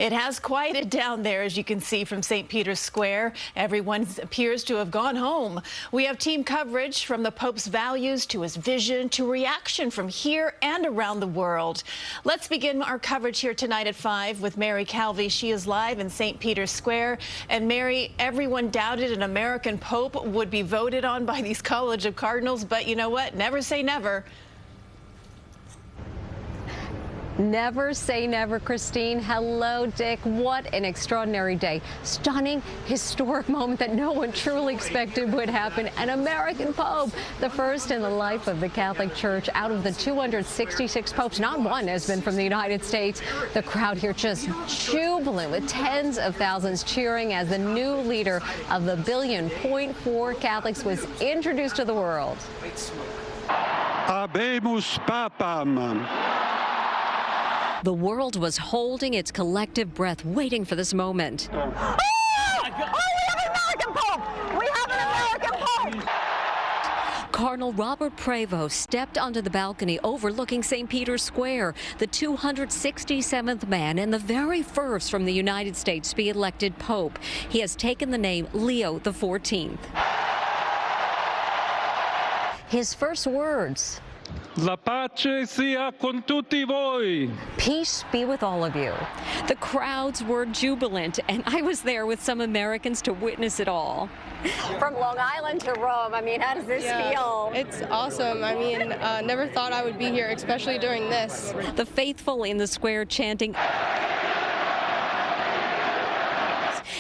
It has quieted down there, as you can see from St. Peter's Square. Everyone appears to have gone home. We have team coverage from the Pope's values to his vision to reaction from here and around the world. Let's begin our coverage here tonight at 5 with Mary Calvi. She is live in St. Peter's Square. And Mary, everyone doubted an American Pope would be voted on by these College of Cardinals, but you know what? Never say never. Never say never, Christine. Hello, Dick. What an extraordinary day. Stunning, historic moment that no one truly expected would happen. An American Pope, the first in the life of the Catholic Church. Out of the 266 popes, not one has been from the United States. The crowd here just jubilant with tens of thousands cheering as the new leader of the 1.4 billion Catholics was introduced to the world. Habemus Papam. The world was holding its collective breath, waiting for this moment. Oh, we have an American Pope! We have an American Pope! Cardinal Robert Prevost stepped onto the balcony overlooking St. Peter's Square, the 267th man and the very first from the United States to be elected Pope. He has taken the name Leo XIV. His first words: La pace sia con tutti voi. Peace be with all of you. The crowds were jubilant, and I was there with some Americans to witness it all. From Long Island to Rome, I mean, how does this feel? It's awesome. I mean, never thought I would be here, especially during this. The faithful in the square chanting.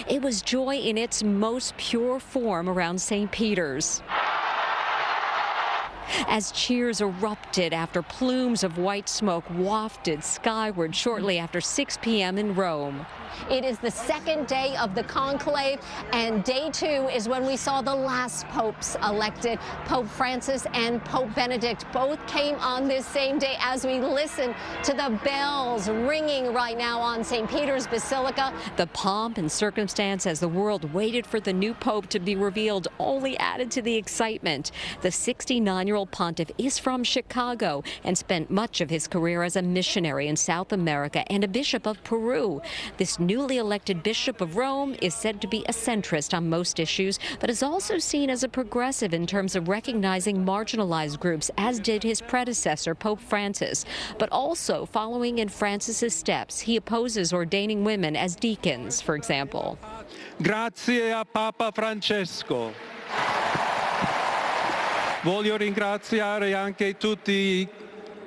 It was joy in its most pure form around St. Peter's, as cheers erupted after plumes of white smoke wafted skyward shortly after 6 p.m. in Rome. It is the second day of the conclave, and day 2 is when we saw the last popes elected. Pope Francis and Pope Benedict both came on this same day as we listen to the bells ringing right now on St. Peter's Basilica. The pomp and circumstance as the world waited for the new pope to be revealed only added to the excitement. The 69-year-old pontiff is from Chicago and spent much of his career as a missionary in South America and a bishop of Peru. This newly elected Bishop of Rome is said to be a centrist on most issues, but is also seen as a progressive in terms of recognizing marginalized groups, as did his predecessor, Pope Francis. But also, following in Francis's steps, he opposes ordaining women as deacons, for example. Grazie a Papa Francesco. Voglio ringraziare anche tutti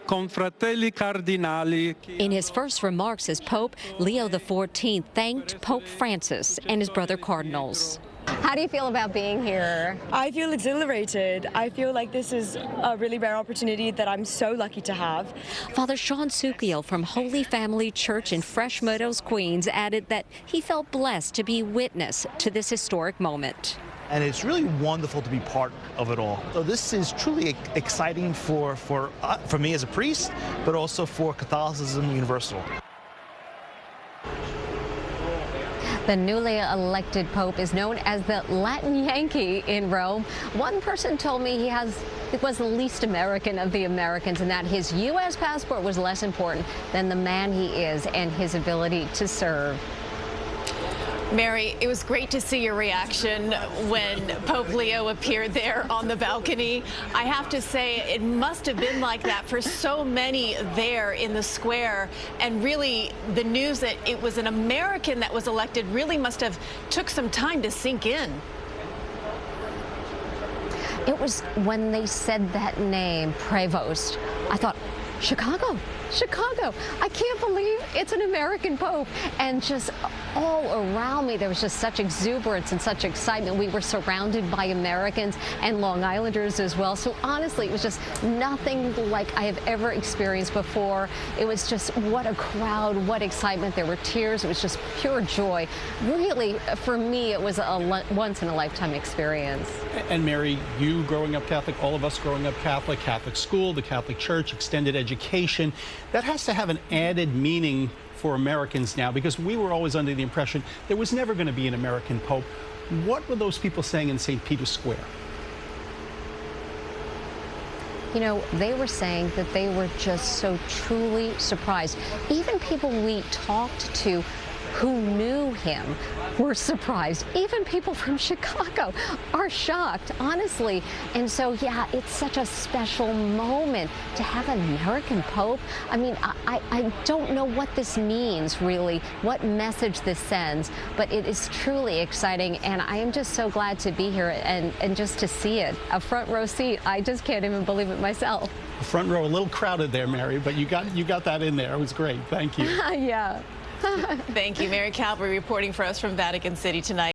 confratelli cardinali. In his first remarks as Pope, Leo XIV thanked Pope Francis and his brother cardinals. How do you feel about being here? I feel exhilarated. I feel like this is a really rare opportunity that I'm so lucky to have. Father Sean Sukiel from Holy Family Church in Fresh Meadows, Queens, added that he felt blessed to be witness to this historic moment. And it's really wonderful to be part of it all. So this is truly exciting for me as a priest, but also for Catholicism Universal. The newly elected Pope is known as the Latin Yankee in Rome. One person told me he was the least American of the Americans, and that his U.S. passport was less important than the man he is and his ability to serve. Mary, it was great to see your reaction when Pope Leo appeared there on the balcony. I have to say, it must have been like that for so many there in the square. And really, the news that it was an American that was elected really must have took some time to sink in. It was when they said that name, Prevost, I thought, Chicago. I can't believe it's an American Pope. And just all around me, there was just such exuberance and such excitement. We were surrounded by Americans and Long Islanders as well. So honestly, it was just nothing like I have ever experienced before. It was just what a crowd, what excitement. There were tears. It was just pure joy. Really, for me, it was a once-in-a-lifetime experience. And Mary, you growing up Catholic, all of us growing up Catholic, Catholic school, the Catholic Church, extended education, that has to have an added meaning for Americans now, because we were always under the impression there was never going to be an American Pope. What were those people saying in St. Peter's Square? You know, they were saying that they were just so truly surprised. Even people we talked to who knew him were surprised. Even people from Chicago are shocked, honestly. And so, yeah, it's such a special moment to have an American Pope. I mean, I don't know what this means, really, what message this sends, but it is truly exciting, and I am just so glad to be here and just to see it. A front row seat, I just can't even believe it myself. The front row, a little crowded there, Mary, but you got that in there. It was great. Thank you. Yeah. Thank you. Mary Calvi reporting for us from Vatican City tonight.